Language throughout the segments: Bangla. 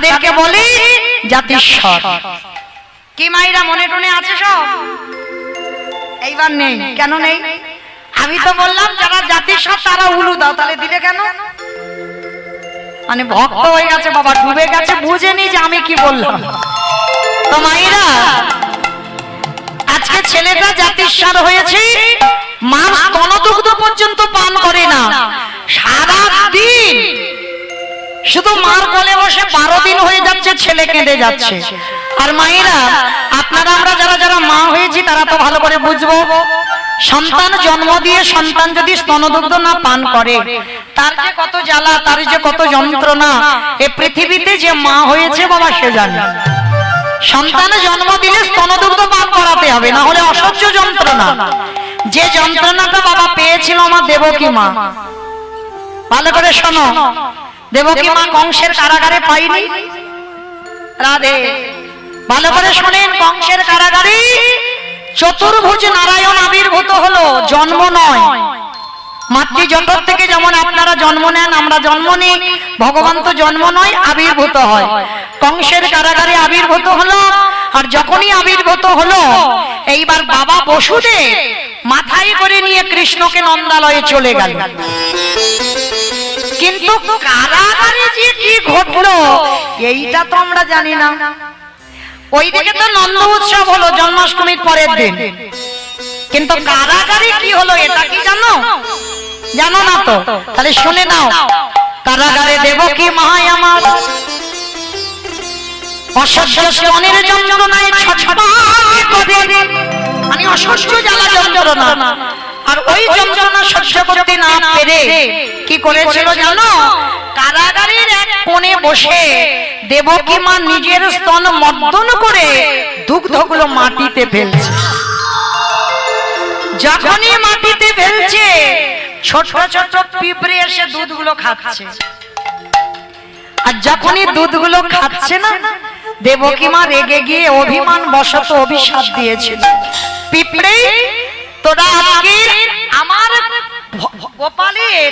তাদেরকে বলি জাতিস্বর। কি মাইরা মনে টনে আছে সব? এইবার নেই। কেন নেই? আমি তো বললাম যারা জাতিস্বর তারা উলু দাও, তাহলে দিলে কেন? মানে ভক্ত হয়ে গেছে বাবা, ডুবে গেছে, বুঝেনি যে আমি কি বললাম। তো মাইরা আজকে ছেলেটা জাতিস্বর হয়েছে, মা স্তনদুগ্ধ পর্যন্ত পান করে না, সারা দিন শুধু মার কোলে বসে 12 দিন হয়ে যাচ্ছে, ছেলে কেঁদে যাচ্ছে। আর মায়েরা আপনারা আমরা যারা যারা মা হয়েছি তারা তো ভালো করে বুঝবো, সন্তান জন্ম দিয়ে সন্তান যদি স্তনদুগ্ধ না পান করে তার যে কত জ্বালা, তার যে কত যন্ত্রণা, এই পৃথিবীতে যে মা হয়েছে বাবা সে জানে। সন্তান জন্ম দিলে স্তনদুগ্ধ পান করাতে হবে, না হলে অসহ্য যন্ত্রণা। যে যন্ত্রণাটা বাবা পেয়েছিল আমার দেবকী মা, ভালো করে শোনো, দেবকী মা কংসের কারাগারে পাইনি। রাধে, ভালো করে শোনেন, কংসের কারাগারে চতুর্ভুজ নারায়ণ আবির্ভূত হলো, জন্ম নয়। মাতৃজঠর থেকে যেমন আপনারা জন্ম নেন, আমরা জন্ম নিই, ভগবান তো জন্ম নয়, আবির্ভূত হয়। কংসের কারাগারে আবির্ভূত হলো, আর যখনই আবির্ভূত হলো এইবার বাবা বসুদেব মাথায় করে নিয়ে কৃষ্ণকে নন্দালয়ে চলে গেল। কিন্তু কারাগারে যে কি ঘটলো এইটা তো আমরা জানি না। ওইদিকে তো নন্দ উৎসব হলো জন্মাষ্টমীর পরের দিন, কিন্তু কারাগারে কি হলো এটা কি জানো? জানো না তো? তাহলে শুনে নাও। কারাগারে দেবকী মাই আমার অসহ্য স্তনের যন্ত্রণায় ছটফট করে, মানে অসহ্য জ্বালা যন্ত্রণা। আর ওই যন্ত্রণা সহ্য করতে না পেরে কি করেছিল জানো? কারাগারের এক কোণে বসে দেবকী মা নিজের স্তন মর্দন করে দুগ্ধগুলো মাটিতে ফেলছে। যখনই মাটিতে ফেলছে ছোট ছোট পিঁপড়ে এসে দুধগুলো খাচ্ছে। আর যখনই দুধগুলো খাচ্ছে না, দেবকী মা রেগে গিয়ে অভিমান বশত অভিশাপ দিয়েছিল, পিঁপড়ে তোরা আজকে আমার গোপালের,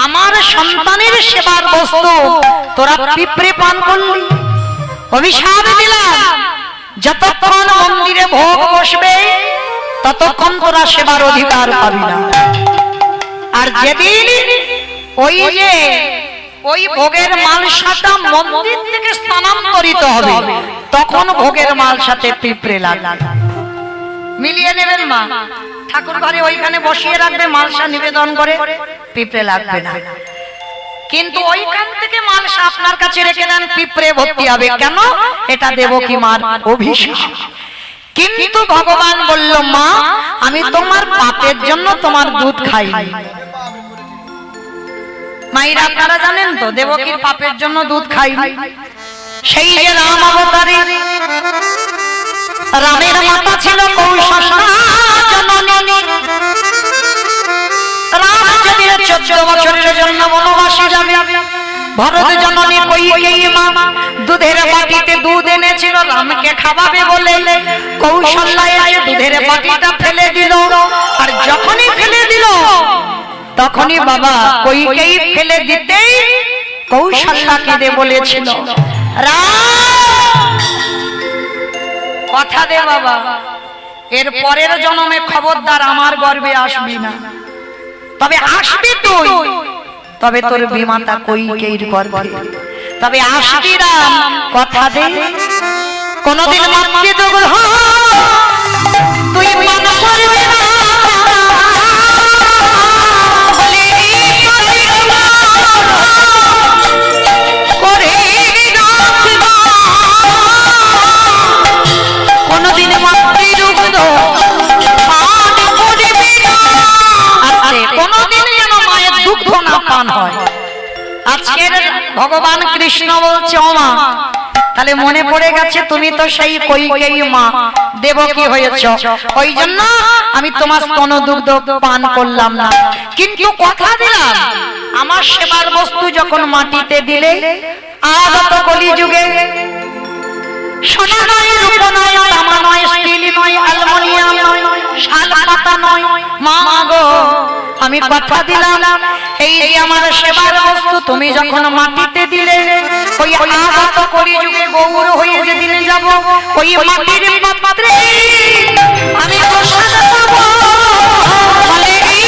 আমার সন্তানের সেবার বস্তু তোরা পিঁপড়ে পান করলি। অভিশাপ দিলাম যতক্ষণ মন্দিরে ভোগ বসবে ততক্ষণ তোরা সেবার অধিকার পাবি না। আর যেদিন ওই ভোগের মালসাটা মন্দির থেকে স্থানান্তরিত হবে তখন ভোগের মালসাতে পিঁপড়ে লাগবে। মিলিয়ে নেবেন মা, ঠাকুর ঘরে ওইখানে বসিয়ে রাখবে, মালসা নিবেদন করে, পিঁপড়ে লাগবে না। কিন্তু ওইখান থেকে মালসা আপনার কাছে রেখে দেন, পিঁপড়ে ভর্তি হবে। কেন? এটা দেবকী মার অভিশাপ। কিন্তু ভগবান বলল, মা আমি তোমার পাপের জন্য তোমার দুধ খাইনি। মায়েরা আপনারা জানেন তো দেবকীর পাপের জন্য দুধ খাইনি। সেই যে রাম অবতারে, রামের মাতা ছিল কৌশলা জননী। রাম যদি 14 বছরের জন্য বনবাসে যাবে, ভরত জননী কইকেয়ী মা দুধের বাটিতে দুধ এনেছিল রামকে খাওয়াবে বলে, কৌশল্যা এসে দুধের বাটিটা ফেলে দিল। আর যখনই ফেলে দিল তখনই বাবা কইকেয়ী ফেলে দিতেই কৌশল্যা কেঁদে বলেছিল, রাম কথা দে বাবা, এর পরের জন্মে খবরদার আমার গর্ভে আসবি না। তবে আসবি তুই, তবে তোর বিমাতা কইকেয়ীর গর্ভে, তবে আসবি রাম, কথা দে। কোনদিন মাতৃদুগ্ধ তুই পান করবি না, কোনদিন মাতৃদুগ্ধ পান করবি না, কোনদিন যেন মায়ের দুগ্ধ না পান হয়। আজকের ভগবান কৃষ্ণ বলছে, ও মা, তাহলে মনে পড়ে গেছে তুমি তো সেই কইকেয়ী মা দেবকী হয়েছ, ওই জন্য আমি তোমার স্তন দুগ্ধ পান করলাম না। কিন্তু কথা দিলাম আমার সেবার বস্তু যখন মাটিতে দিলে, আগত কলিযুগে সোনা নয়, রূপ নয়, তামা নয়, স্টিল নয়, অ্যালুমিনিয়াম নয়, শাল পাতা নয়, মা গো আমি কথা দিলাম এই যে আমার সেবার বস্তু তুমি যখন মাটিতে দিলে, ওই আগত কলিযুগে ওই মাটির পাত্রে আমি প্রসাদ পাবো বলে এই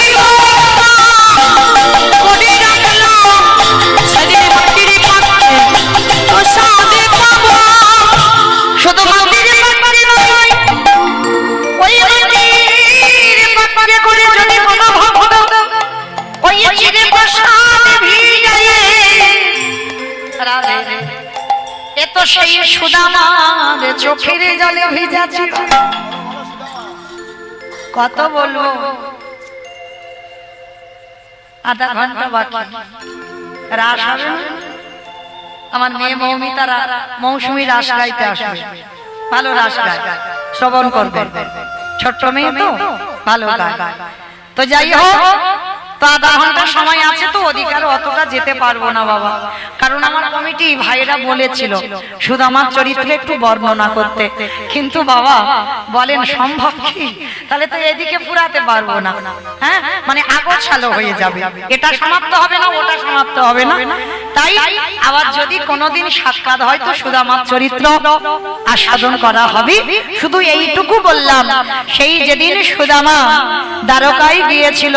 করে রাখলাম সেদিন মাটির পাত্রে প্রসাদ পাবো। শুধু মাটির পাত্রে নয়, ওই মাটির পাত্রে করে যদি কোনো ভক্ত ওই চিরে প্রসাদ ভিজায়ে রাধে এ তো সেই সুদামার চোখের জলে ভিজা ছিল। কত বলবো, আধা ঘন্টা বাকি রাস হবে না? আমার মেয়ে মৌমিতা মৌসুমী রাস গাইতে আসবে, ভালো রাস গায়, শ্রবণ করবে, ছোট্ট মেয়ে তো ভালো গায়। তো যাই হোক, তো আধা ঘন্টা সময় আছে, তো অধিকার অতটা যেতে পারবো না বাবা, কারণ আমার কমিটি ভাইরা বলেছিল শুধু আমার চরিত্রে একটু বর্ণনা করতে, কিন্তু বাবা বলেন সম্ভব কি? তাহলে তো এদিকে পুরাতে পারবো না, হ্যাঁ মানে আগোছালো হয়ে যাবে, এটা সমাপ্ত হবে না ওটা সমাপ্ত হবে না। তাই আবার যদি কোনোদিন সাক্ষাৎ হয় তো শুধু আমার চরিত্র আস্বাদন করা হবে। শুধু এইটুকু বললাম, সেই যেদিন সুদামা দ্বারকায় গিয়েছিল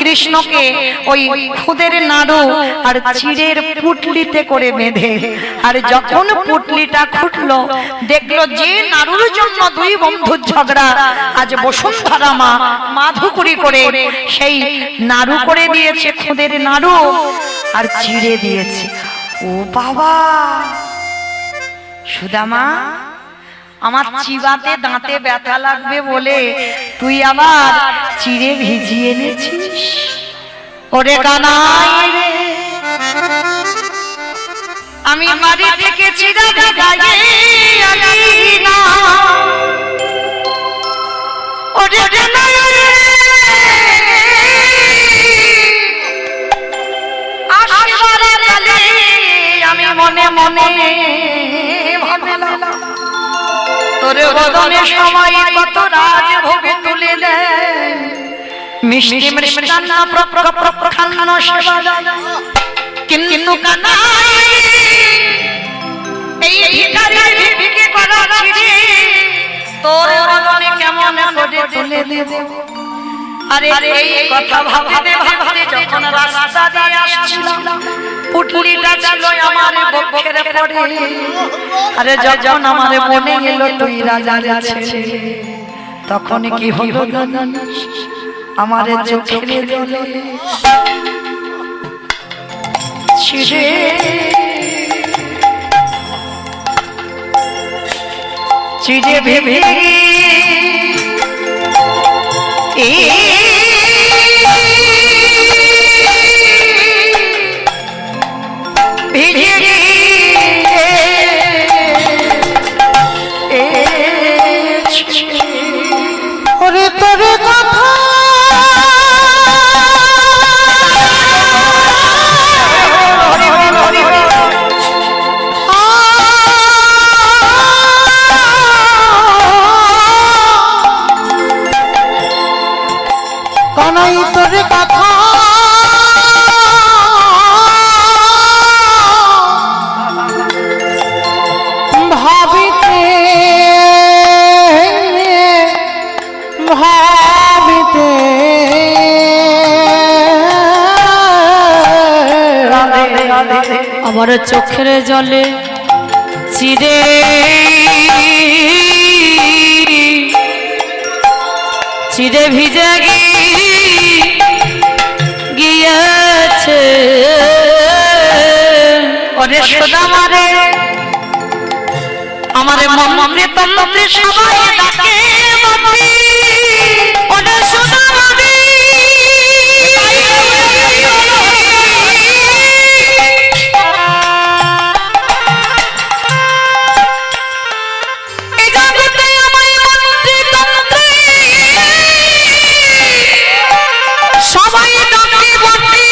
কৃষ্ণকে ওই খুদের নাড়ু আর চিড়ের পুটলিতে করে বেঁধে, আর যখন পুটলিটা খুটলো দেখলো যে নাড়ুর জন্য দুই বন্ধুর ঝগড়া, আজ বসুন্ধরা মা মাধুকরি করে সেই নাড়ু করে দিয়েছে, খুদের নাড়ু আর চিড়ে দিয়েছে। ও বাবা, সুদামা আমার চিবাতে দাঁতে ব্যথা লাগবে বলে তুই আবার চিড়ে ভিজিয়ে এনেছিস? ওরে কানাই রে, আমি বাড়ি থেকে চিড়া ভিজাইয়ে আনি না। ওরে কানাই রে, আসবার কালে আমি মনে মনে ভাবলাম তোরে বদনে সময় কত রাজভোগ তুলে দেন, মিষ্টি মিষ্টান্ন প্রখান্ন সেবা, কিন্তু কানাই এই ভিখারির ভিক্ষে করা চিড়ে তোর বদনে কেমন করে তুলে দেব? আরে এই কথা ভাবতে ভাবতে যখন রাস্তা দিয়ে আসছিলাম পুটলিটা ছিল আমার বক্ষের পড়ে, আরে যখন আমার মনে এলো তুই রাজার ছেলে, তখন কি হলো জানিস? আমার চোখের জলে ছিড়ে চিড়ে ভেবে ওরে তোরে কথা কানাই তোরে কথা ভাবিতে ভাবিতে আমার চোখের জলে চিরে চিরে ভিজে গিয়েছে। ওরে সুদামা রে, আমারে মমরে তমরে সবাই ডাকে বাপি, ওরে সুদামা রে, এই জগতে আমায় মন্ত্রী তন্ত্রী সবাই ডাকে বাপি,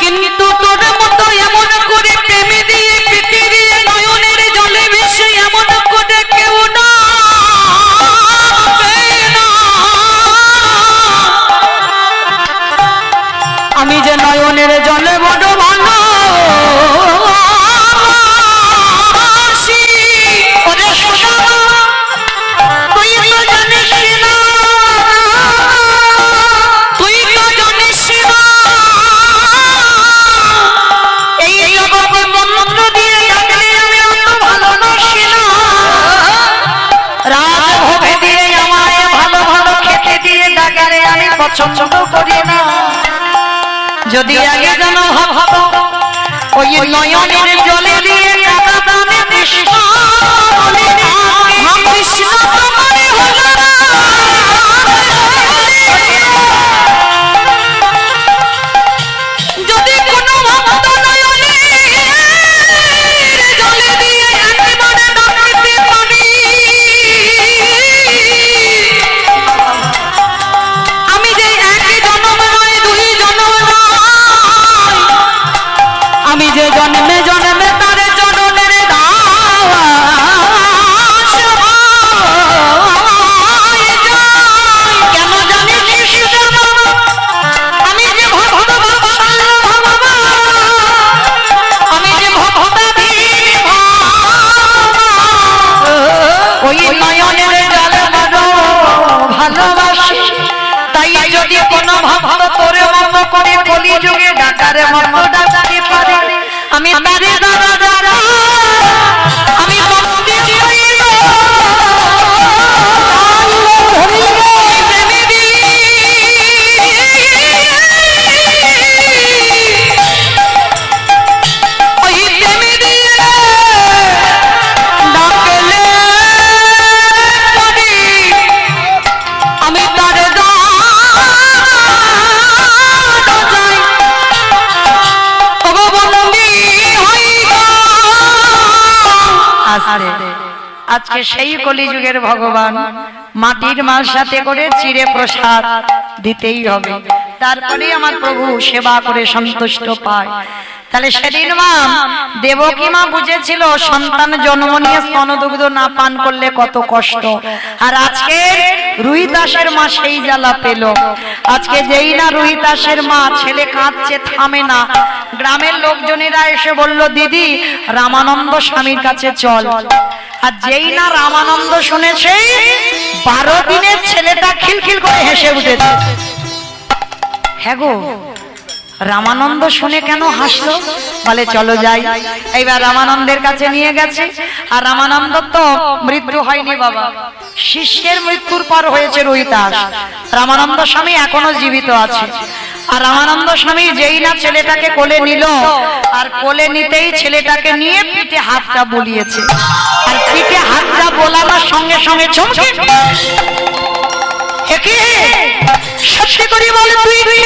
কিন্তু তোর মতো এমন করে প্রেমে দিয়ে পিটি দিয়ে নয়নের যে নয়নের জলে বড় ভালো ওরে সুদামা, তুই তো জানিস না, তুই তো জানিস না এই জগতে মন্ত্র দিয়ে ডাকলে আমি অত ভালোবাসি না। রাজভোগে দিয়ে আমায় ভালো ভালো খেতে দিয়ে ডাকারে আমি পছন্দ করি না। যদি আগে যেন ভাবতো ওই নয়নের জলে দিয়ে কাকা দানে কৃষ্ণ বলে ডাকে, কৃষ্ণ তোমারে হলো না। যদি কোনো ভক্ত নয়নের জলে দিয়ে একেবারে ডাকতে পারি, আমি যে এক জন্ম নয় দুই জন্ম নয়, আমি যে জন্মে জন্মে তার চরণের দাস হয়ে যাই। কেন জানিস সুদামা, আমি যে ভক্ত বাৎসল্য ভগবান, আমি যে ভক্তাধীন ভগবান, ওই নয়নের জলে বড় ভালোবাসি। তাই যদি কোনো ভক্ত তোরে মতো করে কলিযুগে ডাকারে মতো ডাকতে পারে, আমি তারে দাদা দাদা আমি ভক্তি হইব। ওই প্রেমে দিয়ে ডাকলে পরে আমি তার দাদা যাই। ওগো বন্দী হইব। আজকে সেই কলিযুগের ভগবান মাটির মাল সাথে করে চিড়ে প্রসাদ দিতেই হবে, তারপরে আমার প্রভু সেবা করে সন্তুষ্ট পায়। তাহলে সেদিন মা দেবকী মা বুঝেছিল সন্তান জন্ম নিয়ে স্তনদুগ্ধ না পান করলে কত কষ্ট, আর আজকে রুহিদাসের মা সেই জ্বালা পেল। আজকে যেই না রুহিদাসের মা ছেলে কাঁদছে থামে না, গ্রামের লোকজনেরা এসে বলল দিদি রামানন্দ স্বামীর কাছে চল। আর যেই না রামানন্দ শুনেছে 12 দিনের ছেলেটা খিলখিল করে হেসে উঠেছে। হ্যাঁ গো, রামানন্দ শুনে কেন হাসলো? বলে চলো যাই। এইবার রামানন্দের কাছে নিয়ে গেছে, আর রামানন্দ তো মৃত্যু হয়নি বাবা, শিষ্যের মৃত্যুর পর হয়েছে রুহিদাস। রামানন্দ স্বামী এখনো জীবিত আছে। আর রামানন্দ স্বামী যেই না ছেলেটাকে কোলে নিল, আর কোলে নিতেই ছেলেটাকে নিয়ে পিঠে হাতটা বুলিয়েছে। আর পিঠে হাতটা বোলাবার সঙ্গে সঙ্গে চমকে, একে সত্যি করে বলে তুই কে?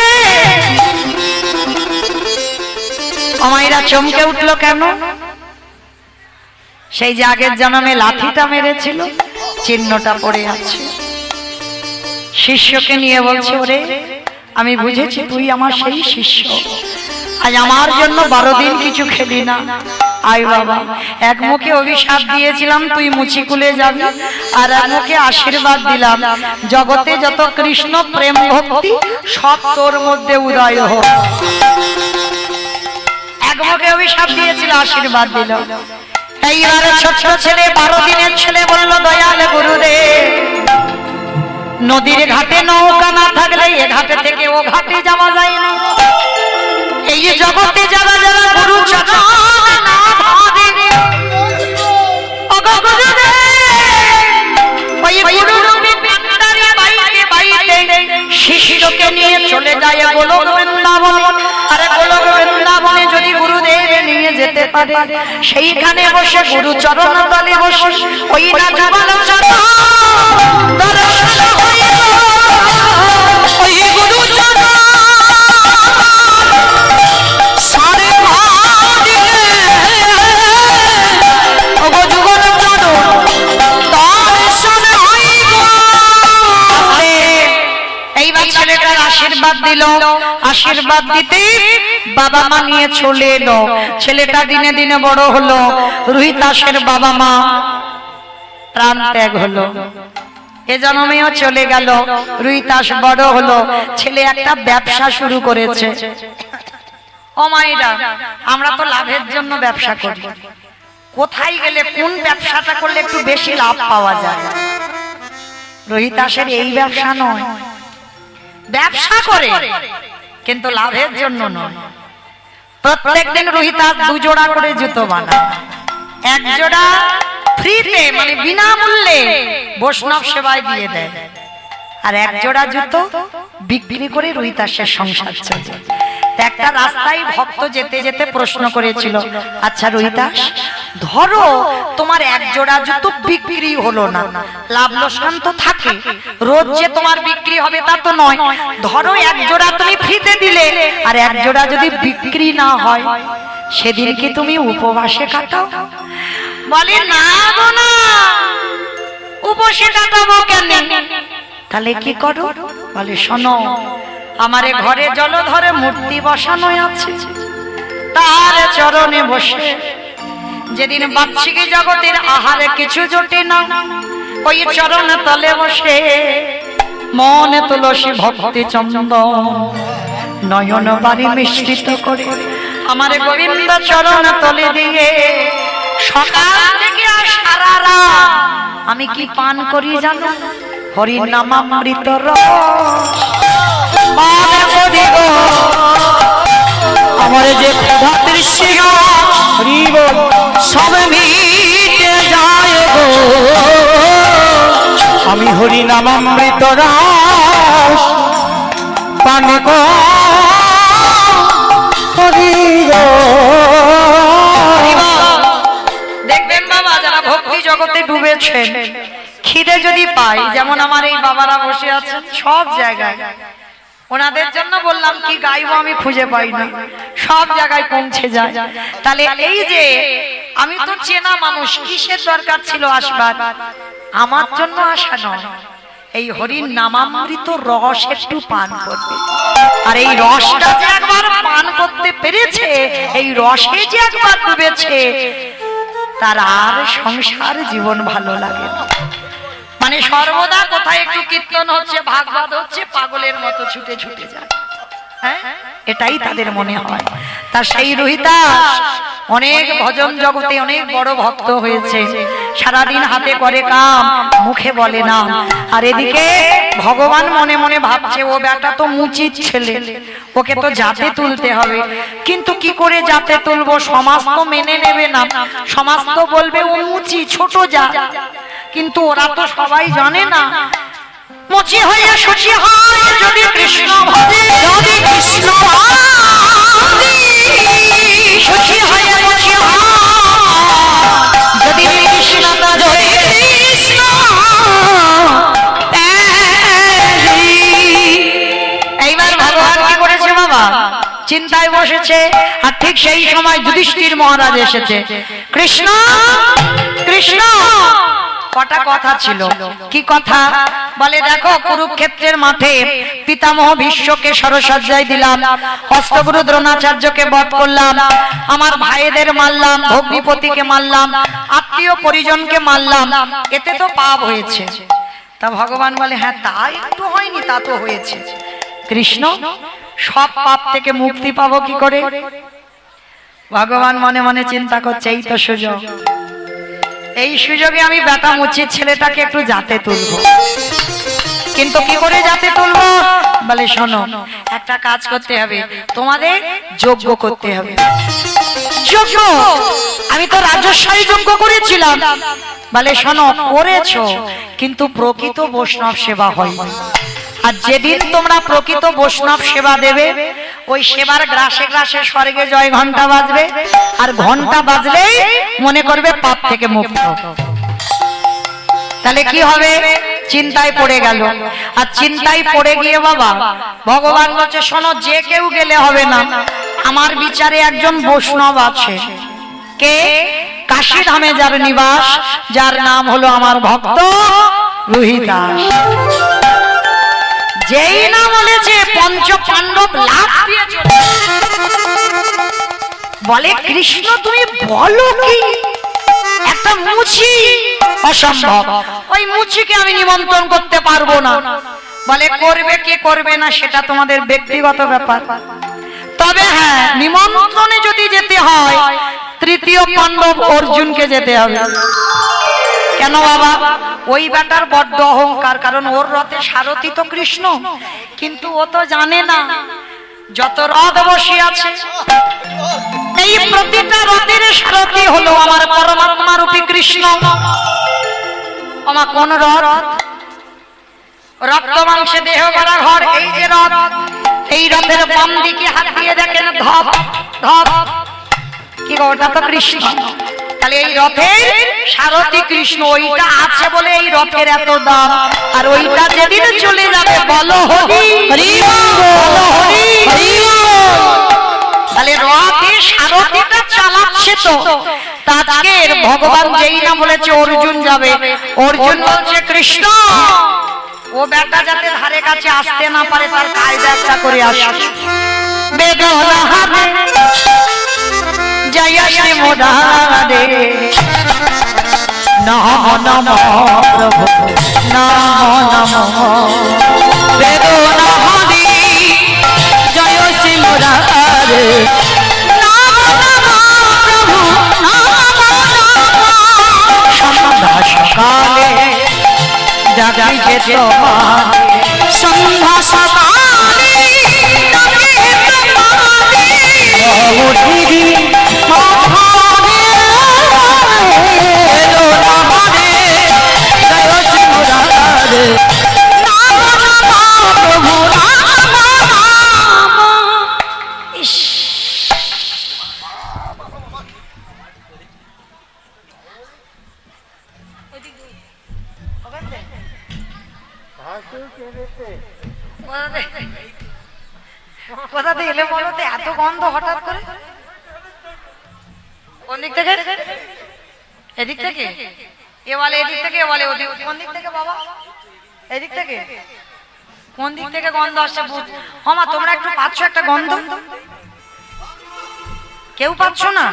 অমাইরা চমকে উঠলো কেন? সেই যে আগের জন্মে লাঠিটা মেরেছিল চিহ্নটা পড়ে আছে। শিষ্যকে নিয়ে বলছে ওরে আমি বুঝেছি তুই আমার সেই শিষ্য, আজ আমার জন্য 12 দিন কিছু খেলি না। আয় বাবা, এক মুখে অভিশাপ দিয়েছিলাম তুই মুচিকুলে যাবি, আর এক মুখে আশীর্বাদ দিলাম জগতে যত কৃষ্ণ প্রেম ভক্তি সব তোর মধ্যে উদয় হোক। এক মুখে অভিশাপ দিয়েছিল, আশীর্বাদ দিল। এইবারে ছোট ছেলে 12 দিনের ছেলে বলল দয়াল গুরুদেব, নদীর ঘাটে নৌকা না থাকলে এ ঘাটে থেকে ও ঘাটে যাওয়া যায় না। এই যে জগতে যারা যারা গুরু চরণ না ধরে, ওগো গুরুদেব, ওই গুরুরূপী পিতারি বাইতে বাইতে শিষ্যকে নিয়ে চলে যায় গোলক বৃন্দাবন। আরে গোলক বৃন্দাবনে যদি গুরুদেব নিয়ে যেতে পারে, সেইখানে বসে গুরু চরণ তলে বসে ওই না যুগল চরণ দর্শন হইল। ওই গুরু চরণ সারে ভাদিলে, ওগো যুগল চরণ দর্শন হইব। এইবার ছেলেটার আশীর্বাদ দিল, আশীর্বাদ দিতে বাবা মা নিয়ে চলে এলো। ছেলেটা দিনে দিনে বড় হলো, রুহিদাসের বাবা মা প্রাণ ত্যাগ হলো। এ জন্মেও চলে গেল। রুহিতাস বড় হলো, ছেলে একটা ব্যবসা শুরু করেছে। ও মায়েরা, আমরা তো লাভের জন্য ব্যবসা করি। কোথায় গেলে কোন ব্যবসাটা করলে একটু বেশি লাভ পাওয়া যায়? রুহিতাসের এই ব্যবসা নয়, ব্যবসা করে কিন্তু লাভের জন্য নয়। প্রত্যেকদিন রুহিতাস 2 জোড়া করে জুতো বানায়। 1 জোড়া ফ্রিতে মানে বিনামূল্যে বৈষ্ণব সেবায় দিয়ে দেয়, আর 1 জোড়া জুতো বিক্রি করে রুহিতাসের সংসার চলে। একটা রাস্তায় ভক্ত যেতে যেতে প্রশ্ন করেছিল, আচ্ছা রুহিতাস, ধরো তোমার 1 জোড়া জুতো বিক্রি হলো না, লাভ লোকসান তো থাকে, রোজ যে তোমার বিক্রি হবে তা তো নয়। ধরো 1 জোড়া তুমি ফ্রিতে দিলে, আর 1 জোড়া যদি বিক্রি না হয়, সেদিন কি তুমি উপবাসে কাটাও? বলে না গো না, উপবাসে কাটাবো কেন? তাহলে কি করো? বলে শোনো, আমারে ঘরে জলধরে মূর্তি বসানো আছে, তার চরণে বসে যেদিন বাচ্চিকি জগতের আহারে কিছু জোটে না, ওই চরণ তলে বসে মনে তুলসী ভক্তি চন্দন নয়ন বাড়ি মিশ্রিত করে আমারে গোবিন্দ চরণ তলে দিয়ে সকাল থেকে আর সারা রাত আমি কি পান করি জানো? হরি নামামৃত রস। আমার যে তৃষ্ণা সব মিটে যায় গো, আমি হরি নামামৃত রস পান করি গো। দেখবেন বাবা, যারা ভক্তি জগতে ডুবেছেন, খিদে যদি পাই, যেমন আমার এই বাবারা বসে আছেন সব জায়গায়, ওনাদের জন্য বললাম কি গাইবো আমি খুঁজে পাই না, সব জায়গায় পৌঁছে যায়। তাহলে এই যে আমি তো চেনা মানুষ, কিসের দরকার ছিল আসবার? আমার জন্য আসা নয়, এই হরির নামামৃত রস একটু পান করতে। আর এই রসটা যে একবার পান করতে পেরেছে, এই রসে যে একবার ডুবেছে, তার আর সংসার জীবন ভালো লাগে না। মানে সর্বদা কোথায় একটু কীর্তন হচ্ছে, ভাগবত হচ্ছে, পাগলের মতো ছুটে ছুটে যায়, হ্যাঁ, এটাই তাদের মনে হয়। তা সেই রুহিতাস অনেক ভজন জগতে অনেক বড় ভক্ত হয়েছে, সারাদিন হাতে করে কাম, মুখে বলে না। আর এদিকে ভগবান মনে মনে ভাবছে, ও বেটা তো মুচির ছেলে, ওকে তো জাতে তুলতে হবে। কিন্তু কি করে জাতে তুলবো? সমাজ তো মেনে নেবে না, সমাজ তো বলবে ও মুচি, ছোট জাত। কিন্তু ওরা তো সবাই জানে না, মুচি হইয়া সুচি হয় যদি কৃষ্ণ ভজে, যদি কৃষ্ণ সুচি হইয়া মুচি হয় যদি কৃষ্ণ, যদি কৃষ্ণ। এইবার ভগবান কি করেছে বাবা? চিন্তায় বসেছে, আর ঠিক সেই সময় যুধিষ্ঠির মহারাজ এসেছে। কৃষ্ণ কৃষ্ণ, কটা কথা ছিল। কি কথা? বলে দেখো, কুরুক্ষেত্রের মাঠে পিতামহ ভীষ্মকে সরসজ্জায় দিলাম, অষ্টগুরু দ্রোণাচার্যকে বধ করলাম, আমার ভাইদের মারলাম, ভগ্নিপতিকে মারলাম, আত্মীয় পরিজনকে মারলাম, এতে তো পাপ হয়েছে। তা ভগবান বলে হ্যাঁ, তা একটু হয়নি, তা তো হয়েছে। কৃষ্ণ, সব পাপ থেকে মুক্তি পাবো কি করে? ভগবান মনে মনে চিন্তা করছে, এই তো সুযোগ, এই সুযোগে আমি বেটা মুচির ছেলেটাকে একটু জাতে তুলবো। কিন্তু কি করে জাতে তুলবো? বলে শোনো, একটা কাজ করতে হবে, তোমাদের যজ্ঞ করতে হবে। যজ্ঞ? আমি তো রাজস্বাই যজ্ঞ করেছিলাম। বলে শোনো, করেছো, কিন্তু প্রকৃত বৈষ্ণব সেবা হয়। আর যেদিন তোমরা প্রকৃত বৈষ্ণব সেবা দেবে, ওই সেবার গ্রাসে গ্রাসে স্বর্গে জয় ঘন্টা বাজবে, আর ঘন্টা বাজলেই মনে করবে পাপ থেকে মুক্ত। তাহলে কি হবে? চিন্তায় পড়ে গেল। আর চিন্তায় পড়ে গিয়ে বাবা ভগবান বলছে, শোনো, যে কেউ গেলে হবে না, আমার বিচারে একজন বৈষ্ণব আছে। কে? কাশী ধামে যার নিবাস, যার নাম হলো আমার ভক্ত রুহিতাস। যেই না বলেছে পঞ্চ পাণ্ডব লাভ দিয়ে চলে। বলে কৃষ্ণ, তুমি বলো কি? একটা মুচি অসম্ভব, ওই মুচিকে আমি নিমন্ত্রণ করতে পারবো না। বলে করবে কে করবে না সেটা তোমাদের ব্যক্তিগত ব্যাপার, তবে হ্যাঁ নিমন্ত্রণে যদি যেতে হয় তৃতীয় পাণ্ডব অর্জুনকে যেতে হবে। কেন বাবা? ওই বেটার বড্ড অহংকার, কারণ ওর রথে সারথি তো কৃষ্ণ, কিন্তু ও তো জানে না যত রথ বসে আছে এই প্রতিটা রথের সারথি হলো আমার পরমাত্মা রূপী কৃষ্ণ। আমার কোন রথ? রক্ত মাংসে দেহ ভরা ঘর, এই যে রথ, এই রথের বাম দিকে হাত দিয়ে দেখেন ধপ ধপ, কি গো ওটা তো কৃষ্ণ। তাহলে এই রথের সারথি কৃষ্ণ, ওইটা আছে বলে এই রথের এত দাম, আর ওইটা যেদিন চলে যাবে বলো হরি হরি বলো হরি হরি। তাহলে রথের সারথিটা চালাচ্ছে তো তাজকের ভগবান যেই না বলেছে অর্জুন যাবে, অর্জুন বলছে কৃষ্ণ ও বেটা যাতে ধারে কাছে আসতে না পারে তার কায়দা একটা করে আসে। বেদনা হাতে জয় শ্রী মোরারে নমঃ নমঃ প্রভু নমঃ নমঃ। বেদনা হাতে জয় শ্রী মোরারে নমঃ নমঃ প্রভু নমঃ নমঃ। সন্ধ্যা সকালে ডাকি যে তোমার, সন্ধ্যা সকালে ডাকি কোথাতে এলে বলো তো এত গন্ধ হঠাৎ করে? কোন দিক থেকে? এদিক থেকে? এ বলে এদিক থেকে, এ বলে ওদিক। কোন দিক থেকে বাবা? এদিক থেকে? কোন দিক থেকে গন্ধ আসছে? হমা তোমরা একটু পাচ্ছ একটা গন্ধ? কেউ পাচ্ছ না?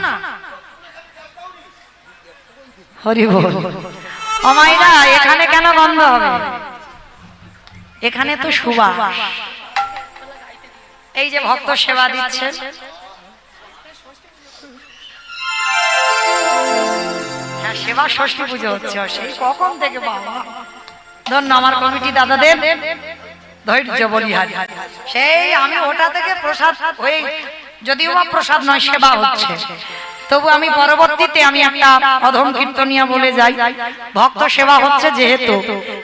হরি বল। হমাইরা এখানে কেন গন্ধ হবে? এখানে তো সুবাস। এই যে ভক্ত সেবা দিচ্ছে, হ্যাঁ সেবা ষষ্ঠী পুজো হচ্ছে, সেই কখন থেকে বাবা ধন্য আমার কমিটি দাদাদের ধৈর্য বলিহারি। সেই আমি ওটা থেকে প্রসাদ হয়ে, যদিও বা প্রসাদ নয় সেবা হচ্ছে, তবু আমি পরবর্তীতে আমি একটা অধম কীর্তনিয়া বলে যাই, ভক্ত সেবা হচ্ছে যেহেতু,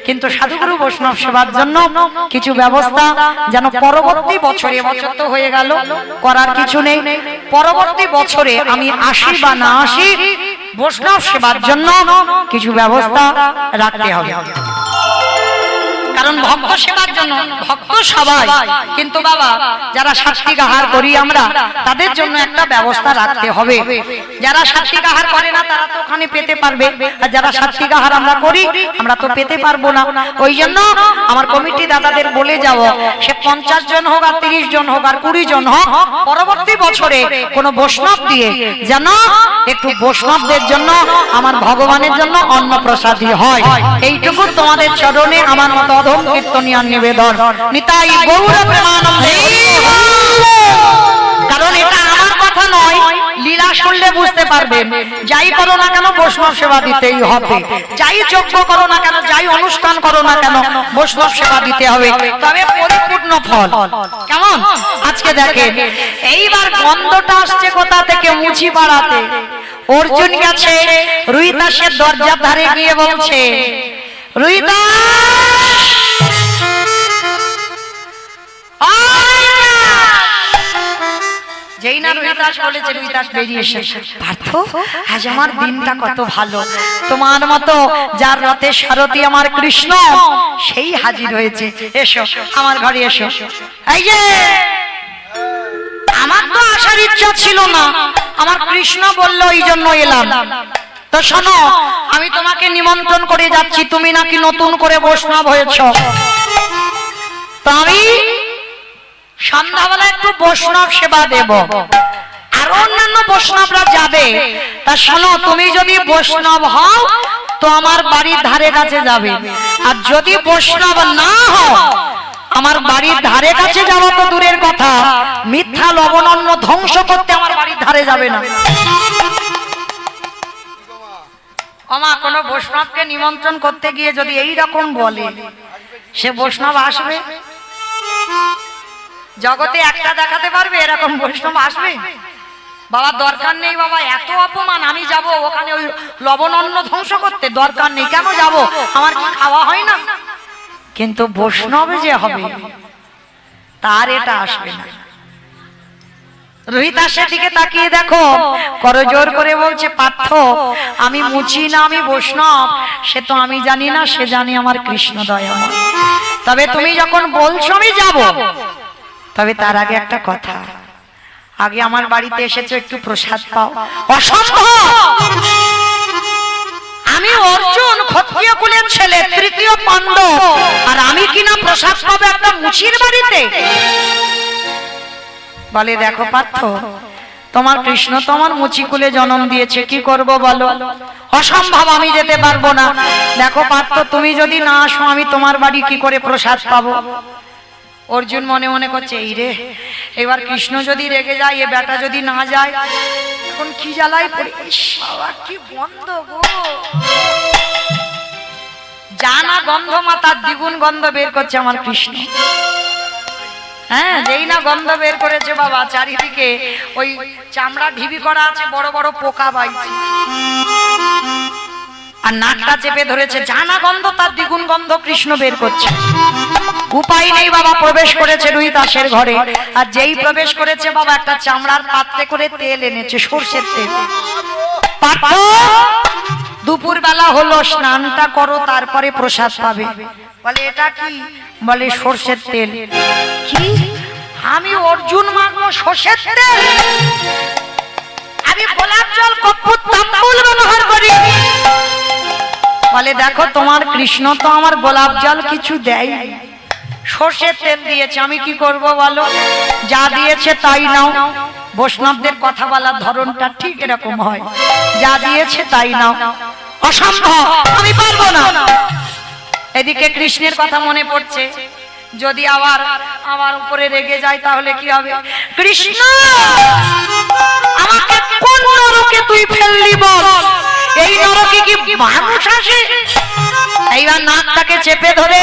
কিন্তু সাধুগুরু বৈষ্ণব সেবার জন্য কিছু ব্যবস্থা যেন পরবর্তী বছরে, এবছর তো হয়ে গেল করার কিছু নেই, পরবর্তী বছরে আমি আসি বা না আসি বৈষ্ণব সেবার জন্য কিছু ব্যবস্থা রাখতে হবে। কারণ ভক্ত সেবার জন্য ভক্ত সবাই, কিন্তু বাবা যারা সাত্বিক আহার করি আমরা তাদের জন্য একটা ব্যবস্থা রাখতে হবে। যারা সাত্বিক আহার করে না তারা তো ওখানে পেতে পারবে, আর যারা সাত্বিক আহার আমরা করি আমরা তো পেতে পারবো না। ওই জন্য আমার কমিটি দাদাদের বলে যাও, সে 50 জন হোক আর 30 জন হোক আর 20 জন হোক, পরবর্তী বছরে কোনো বৈষ্ণব দিয়ে যেন একটু বৈষ্ণবদের জন্য, আমার ভগবানের জন্য অন্ন প্রসাদী হয়, এইটুকু তোমাদের চরণে আমার মত অধম কীর্তনিয়ার নিবেদন। নিতাই গৌর প্রেমানন্দে। কারণ এটা আমার কথা নয়, লীলা শুনলে বুঝতে পারবেন। যাই করো না কেন বৈষ্ণব সেবা দিতেই হবে, যাই যজ্ঞ করো না কেন, যাই অনুষ্ঠান করো না কেন বৈষ্ণব সেবা দিতে হবে, তবে পরিপূর্ণ ফল। কেমন? আজকে দেখেন এইবার গন্ধটা আসছে কোথা থেকে? মুচি পাড়াতে অর্জুন গেছে রুইদাসের দরজার ধারে গিয়ে বলছে, রুইদাস যেই না রুইদাস বলেছে, রুইদাস বেরিয়ে এসেছে, পার্থ আজ আমার দিনটা কত ভালো, তোমার মতো যার রথের সারথি আমার কৃষ্ণ সেই হাজির হয়েছে, এসো আমার ঘরে এসো। এই যে আমার তো আসার ইচ্ছা ছিল না, আমার কৃষ্ণ বললো এই জন্য এলাম। তো শোনো, আমি তোমাকে নিমন্ত্রণ করে যাচ্ছি, তুমি নাকি নতুন করে বৈষ্ণব হয়েছ, তো আমি সন্ধ্যাবেলা একটু বৈষ্ণব সেবা দেব, আর আরো অন্যান্য বৈষ্ণবরা যাবে। তা শোনো, তুমি যদি বৈষ্ণব হও তো আমার বাড়ির ধারে কাছে যাবে, আর যদি বৈষ্ণব না হও আমার বাড়ির ধারে কাছে যাওয়া তো দূরের কথা, মিথ্যা লবণান্ন ধ্বংস করতে আমার বাড়ির ধারে যাবে না। আমা কোন বৈষ্ণবকে নিমন্ত্রণ করতে গিয়ে যদি এই রকম বলে, সে বৈষ্ণব আসবে? জগতে একটা দেখাতে পারবে এরকম বৈষ্ণব আসবে? বাবা দরকার নেই বাবা, এত অপমান, আমি যাব ওখানে ওই লবণ অন্ন ধ্বংস করতে? দরকার নেই, কেন যাব? আমার কি খাওয়া হয় না? কিন্তু বৈষ্ণব যে হবে তার এটা আসবে না। রোহিতাসের দিকে তাকিয়ে দেখো, করজোর করে বলছে, পার্থ আমি মুচি না, আমি বৈষ্ণব, সে তো আমি জানি না, সে জানি আমার কৃষ্ণ দয়াময়। তবে তুমি যখন বলছো আমি যাব, তবে তার আগে একটা কথা, আগে আমার বাড়িতে এসেছো, একটু প্রসাদ পাও। অসম্ভব! আমি অর্জুন, ক্ষত্রিয় কুলের ছেলে, তৃতীয় পাণ্ডব, আর আমি কিনা প্রসাদ পাবো একটা মুচির বাড়িতে? বলে দেখো পার্থ, তোমার কৃষ্ণ তোমার মুচিকুলে জন্ম দিয়েছে, কি করব বলো? অসম্ভব, আমি যেতে পারবো না। দেখো পার্থ, তুমি যদি না আসো আমি তোমার বাড়ি কি করে প্রসাদ পাবো? অর্জুন মনে মনে করছে, এই রে, এবার কৃষ্ণ যদি রেগে যায়, এ বেটা যদি না যায়, এখন কি জ্বালায় পড়ে। বাবা কি গন্ধ গো, জানা গন্ধ মাতার দ্বিগুণ গন্ধ বের করছে আমার কৃষ্ণ। হ্যাঁ, যেই না গন্ধ বের করেছে বাবা, চারিদিকে ওই চামড়া ঢিবি করা আছে, বড় বড় পোকা বাইছে, আর নাকটা চেপে ধরেছে, জানা গন্ধ তার দ্বিগুণ গন্ধ কৃষ্ণ বের করছে। উপায় নেই বাবা, প্রবেশ করেছে রোহিতাসের ঘরে, আর যেই প্রবেশ করেছে বাবা, একটা চামড়ার পাত্রে করে তেল এনেছে, সর্ষের তেল। দুপুর বেলা হলো, স্নানটা করো, তারপরে প্রসাদ পাবে। বলে এটা কি? বলে সর্ষের তেল। কি? আমি অর্জুন মাগো সর্ষের তেল? আমি গোলাপ জল, কর্পূর, তাম্বুল ব্যবহার করি। বলে দেখো, তোমার কৃষ্ণ তো আমার গোলাপ জল কিছু দেয়, সর্ষের তেল দিয়েছে, আমি কি করব বলো? যা দিয়েছে তাই নাও। বৈষ্ণবদের কথা বলার ধরনটা ঠিক এরকম হয়, যা দিয়েছে তাই নাও। অসম্ভব, আমি পারবো না। এদিকে কৃষ্ণের কথা মনে পড়ছে, যদি আবার আমার উপরে রেগে যায় তাহলে কি হবে? কৃষ্ণ, আমাকে কোন নরকে তুই ফেললি বল? এই নরকে কি মানুষ আসে? এইবার নাকটাকে চেপে ধরে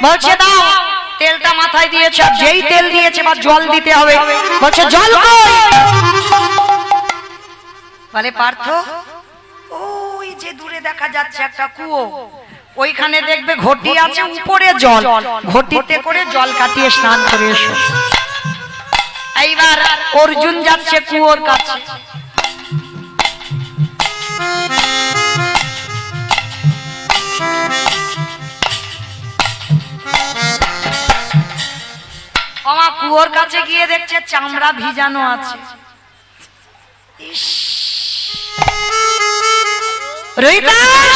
বলছে, দাও। তেলটা মাথায় দিয়েছে, আর যেই তেল দিয়েছে বা জল দিতে হবে, বলছে জল কই? বলে পার্থ, ওই যে দূরে দেখা যাচ্ছে একটা কুয়ো, ওইখানে দেখবে ঘটি আছে, উপরে জল, ঘটিতে করে জল কাটিয়ে স্নান করে এসো। এইবার অর্জুন যাচ্ছে কুয়োর কাছে। আমার কুয়োর কাছে গিয়ে দেখছে চামড়া ভিজানো আছে। রোহিতাস,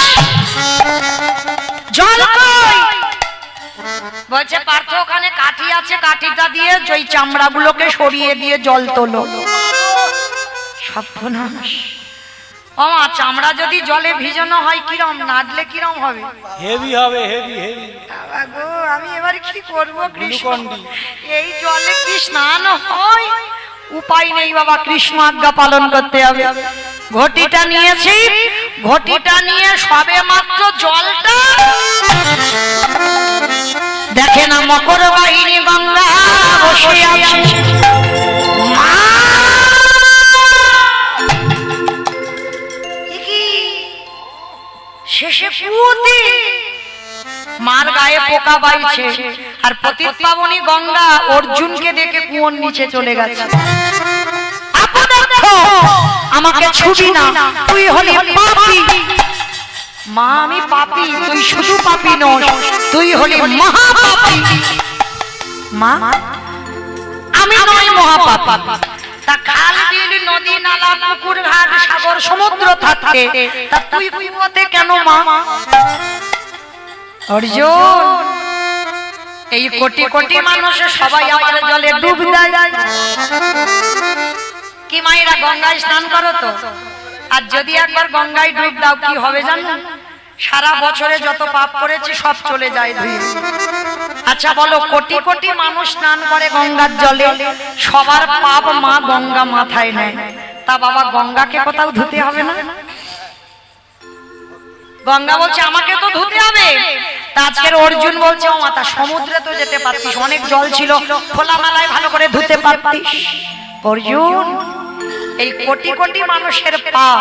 জল কই? বলছে পার্থ, ওখানে কাঠি আছে, কাঠিটা দিয়ে ওই চামড়াগুলোকে সরিয়ে দিয়ে জল তোলো। সর্বনাশ! ওমা, চামড়া যদি জলে ভিজানো হয় কিরম, নাড়লে কিরম হবে? হেভি হবে, হেভি হেভি। বাবা গো, আমি এবার কি করব কৃষ্ণ? এই জলে কি স্নান হয়? উপায় নেই বাবা, কৃষ্ণ আজ্ঞা পালন করতে হবে। ঘটিটা নিয়েছি, ঘটিটা নিয়ে সবে মাত্র জলটা দেখে না, মকর বাহিনী গঙ্গা বসে আছে। শেষে পুঁতি মার গায়ে পোকা বাইছে, আর পতিত পাবনী গঙ্গা অর্জুনকে দেখে কুয়োর নিচে চলে গেছে। আমাকে ছুটি না, তুই হলি পাপী। মা, আমি পাপী? তুই শুধু পাপী নস, তুই হলি মহাপাপী। মা, আমি নই মহাপাপী। তা খাল বিল নদী নালা পুকুর ঘাট সাগর সমুদ্র থাকতে তা তুই কুয়োতে কেন মা? অর্জুন, এই কোটি কোটি মানুষ সবাই আমার জলে ডুব দেয়, কি মায়েরা গঙ্গায় স্নান করো তো, আর যদি একবার গঙ্গায় ডুব দাও কি হবে জানো? সারা বছরে যত পাপ করেছি সব চলে যায় ধুয়ে। আচ্ছা বলো, কোটি কোটি মানুষ স্নান করে গঙ্গার জলে, সবার পাপ মা গঙ্গা মাথায় নেয়, তা বাবা গঙ্গাকে কোথাও ধুতে হবে না? গঙ্গা বলছে আমাকে তো ধুতে হবে। তা আজকের অর্জুন বলছে ও মাতা সমুদ্রে তো যেতে পারতিস, অনেক জল ছিল, খোলামেলায় ভালো করে ধুতে পারতিস। অর্জুন, এই কোটি কোটি মানুষের পাপ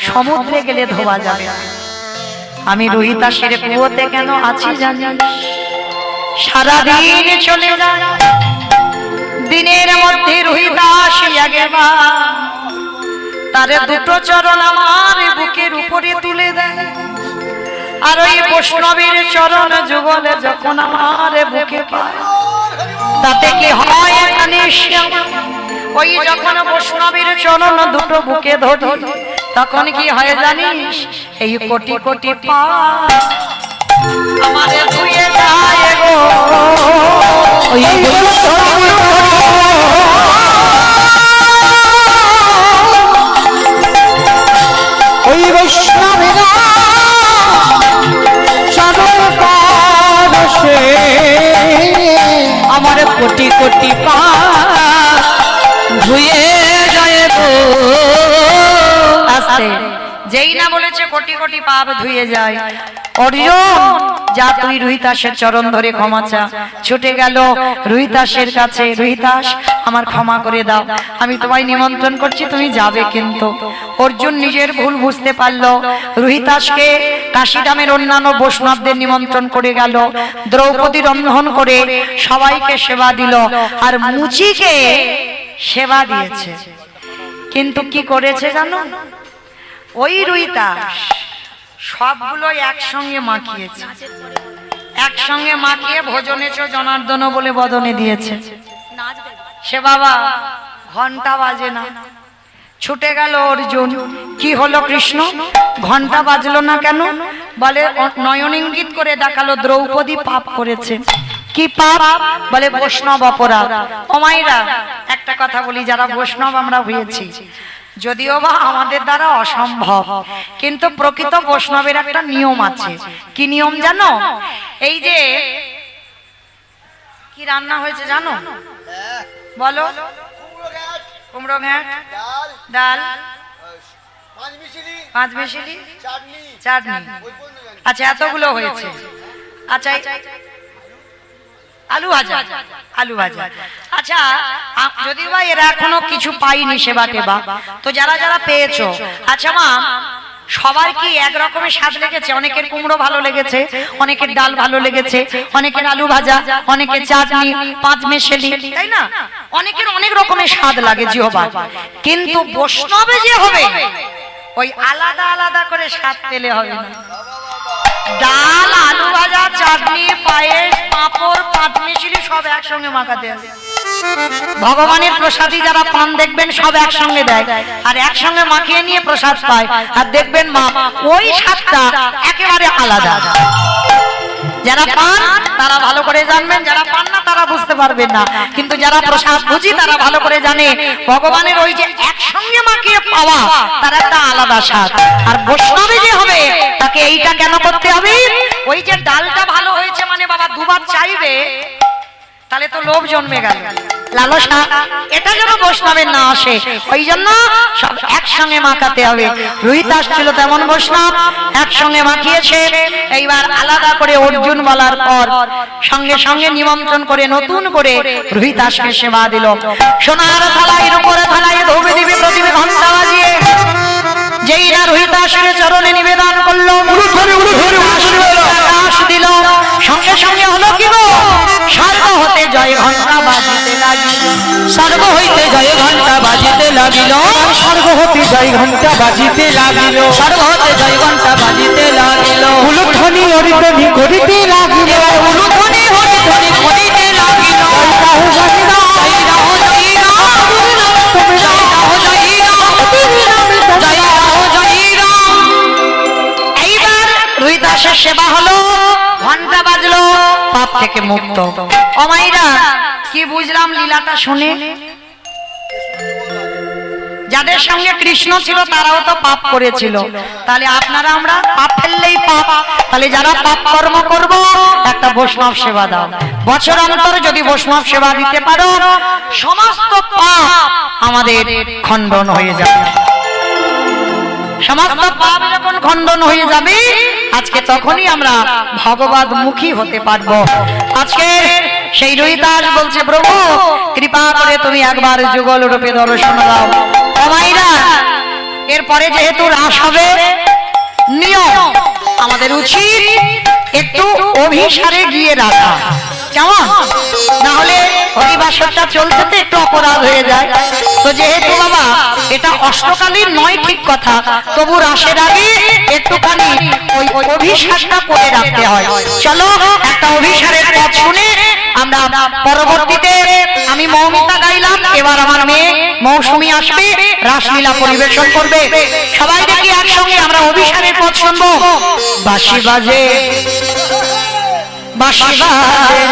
সমুদ্রে গেলে ধোয়া যাবে না। আমি রোহিতাসের কুয়োতে কেন আছি জানিস? সারাদিন চলে যায়, দিনের মধ্যে রোহিতাস আগে তারে দুটো চরণ আমার বুকের উপরে তুলে দেয়, আর ওই বৈষ্ণবের চরণ যুগলে যখন আমার বুকে পায়, তাতে কি হয় জানিস? ওই যখন বৈষ্ণবের চরণ দুটো বুকে ধরি, তখন কি হয় জানিস? এই কোটি কোটি পাপ আমারে ধুয়ে যায় গো। ওই বৈষ্ণবেরা সাগর পারসে আমার কোটি কোটি পাপ ধুয়ে যায় গো। আস্তে, যেই না বলেছে কোটি কোটি পাপ ধুয়ে যায়, অর্জুন যা তুই রোহিতাসের চরণ ধরে ক্ষমা চা। ছুটে গেল রোহিতাসের কাছে, রোহিতাস আমার ক্ষমা করে দাও, আমি তোমায় নিমন্ত্রণ করছি, তুমি যাবে কিন্তু। অর্জুন নিজের ভুল বুঝতে পারলো, রোহিতাসকে কাশীধামের অন্যান্য বৈষ্ণবদের নিমন্ত্রণ করে গেল, দ্রৌপদী রন্ধন করে সবাইকে সেবা দিল, আর মুচিকে সেবা দিয়েছে। কিন্তু কি করেছে জানো? ওই রোহিতাস সবগুলো একসঙ্গে মাখিয়েছে, একসঙ্গে মাখিয়ে ভোজনেছ জনার্দন বলে বদনে দিয়েছে। সে বাবা ঘন্টা বাজে না, ছুটে গেল অর্জুন। কি হলো কৃষ্ণ, ঘন্টা বাজলো না কেন? বলে নয়ন ইঙ্গিত করে দেখালো দ্রৌপদী পাপ করেছে। কি পাপ? বলে বৈষ্ণব অপরাধ। ও মায়েরা, একটা কথা বলি, যারা বৈষ্ণব আমরা হয়েছি, যদিও বা আমাদের দ্বারা অসম্ভব, কিন্তু প্রকৃত বৈষ্ণবের একটা নিয়ম আছে। কি নিয়ম জানো? এই যে কি রান্না হয়েছে জানো? বলো। কুমড়ো ঘ্যাট, ডাল, পাঁচ মিশিলি, চাটনি। আচ্ছা এতগুলো হয়েছে। আচ্ছা আলু ভাজা, আলু ভাজা। আচ্ছা যদি বা এরা এখনো কিছু পাইনি সেবা টেবা, তো যারা যারা পেয়েছো, আচ্ছা মা সবার কি এক রকমের স্বাদ লেগেছে? অনেকের কুমড়ো ভালো লেগেছে, অনেকের ডাল ভালো লেগেছে, অনেকের আলু ভাজা, অনেকের চাটনি, পাঁচ মেশেলি, তাই না? অনেকের অনেক রকমের স্বাদ লাগে জিহ্বা। কিন্তু বৈষ্ণবে যে হবে ওই আলাদা আলাদা করে স্বাদ পেলে হবে না। ডাল, আলু ভাজা, চাটনি, পায়েস, পাঁপড়, পাঁচ মিশিলি সব একসঙ্গে মাখাতে হবে। ভগবানের প্রসাদী যারা পান দেখবেন সব একসঙ্গে দেয়, আর একসঙ্গে মাখিয়ে নিয়ে প্রসাদ পায়, আর দেখবেন মা ওই স্বাদটা একেবারে আলাদা। যারা পান তারা ভালো করে জানবেন, যারা পান না তারা বুঝতে পারবেন না। কিন্তু যারা প্রসাদ বুঝি তারা ভালো করে জানে ভগবানের ওই যে একসঙ্গে মাখিয়ে পাওয়া তার একটা আলাদা স্বাদ। আর বৈষ্ণবে যে হবে তাকে এইটা কেন করতে হবে? ওই যে ডালটা ভালো হয়েছে মানে বাবা দুবার চাইবে, তাহলে তো লোভ জন্মে গেল, লালসা, এটা যেন বৈষ্ণবের না আসে, ওই জন্য সব একসঙ্গে মাখাতে হবে। রোহিতাস ছিল তেমন বৈষ্ণব, একসঙ্গে মাখিয়েছে। এইবার আলাদা করে অর্জুন বলার পর সঙ্গে সঙ্গে নিমন্ত্রণ করে নতুন করে রোহিতাসকে সেবা দিল। সোনার থালায় উপরে থালায় ধূপ দিবে প্রদীপে ঘন্টা বাজিয়ে যেই না রোহিতাসের চরণে নিবেদন করলো, আকাশ দিল, সঙ্গে সঙ্গে হলো কি গো? স্বর্গ হতে জয় ঘন্টা বাজিতে লাগিল, স্বর্গ হইতে জয় ঘন্টা বাজিতে লাগিল, স্বর্গ হতে জয় ঘন্টা বাজিতে লাগিল, স্বর্গ হতে জয় ঘন্টা বাজিতে লাগিল, উলুধ্বনি হরিধ্বনি করিতে লাগিল, উলুধ্বনি হরিধ্বনি করিতে লাগিল। এইবার রোহিতাসের সেবা হলো, ঘন্টা বাজলো, পাপ থেকে মুক্ত। ও মাইরা কি বুঝলাম লীলাটা শুনে? যাদের সঙ্গে কৃষ্ণ ছিল তারাও তো পাপ করেছিল, তাহলে আপনারা আমরা পাপ ফেললেই পাপ, তাহলে যারা পাপ কর্ম করব একটা বৈষ্ণব সেবা দাও, বছর অন্তর যদি বৈষ্ণব সেবা দিতে পারো সমস্ত পাপ আমাদের খণ্ডন হয়ে যাবে। সমস্ত পাপ যখন খণ্ডন হয়ে যাবে আজকে তখনই আমরা ভগবত মুখী হতে পারবো। আজকে সেই রহিদাস বলছে, প্রভু কৃপা করে তুমি একবার যুগল রূপে দর্শন দাও। ও মাইরা, এরপরে যেহেতু রাস হবে, নিয়ম আমাদের উচিত একটু অভিসারে গিয়ে রাখা, কেমন? না হলে হরিবাসরটা চলতে তো একটু অপরাধ হয়ে যায়। তো যেহেতু বাবা এটা অষ্টকালীন নয় ঠিক কথা, তবু রাসের আগে একটুখানি ওই অভিসারটা করে রাখতে হয়। চলো একটা অভিসারের পথ শুনে আমরা পরবর্তীতে আমি মৌমিতা গাইলাম, এবার আমার মেয়ে মৌসুমী আসবে, রাসলীলা পরিবেশন করবে। সবাই দেখি একসঙ্গে আমরা অভিসারের পথ শুনবো। বাঁশি বাজে বাঁশি বাজে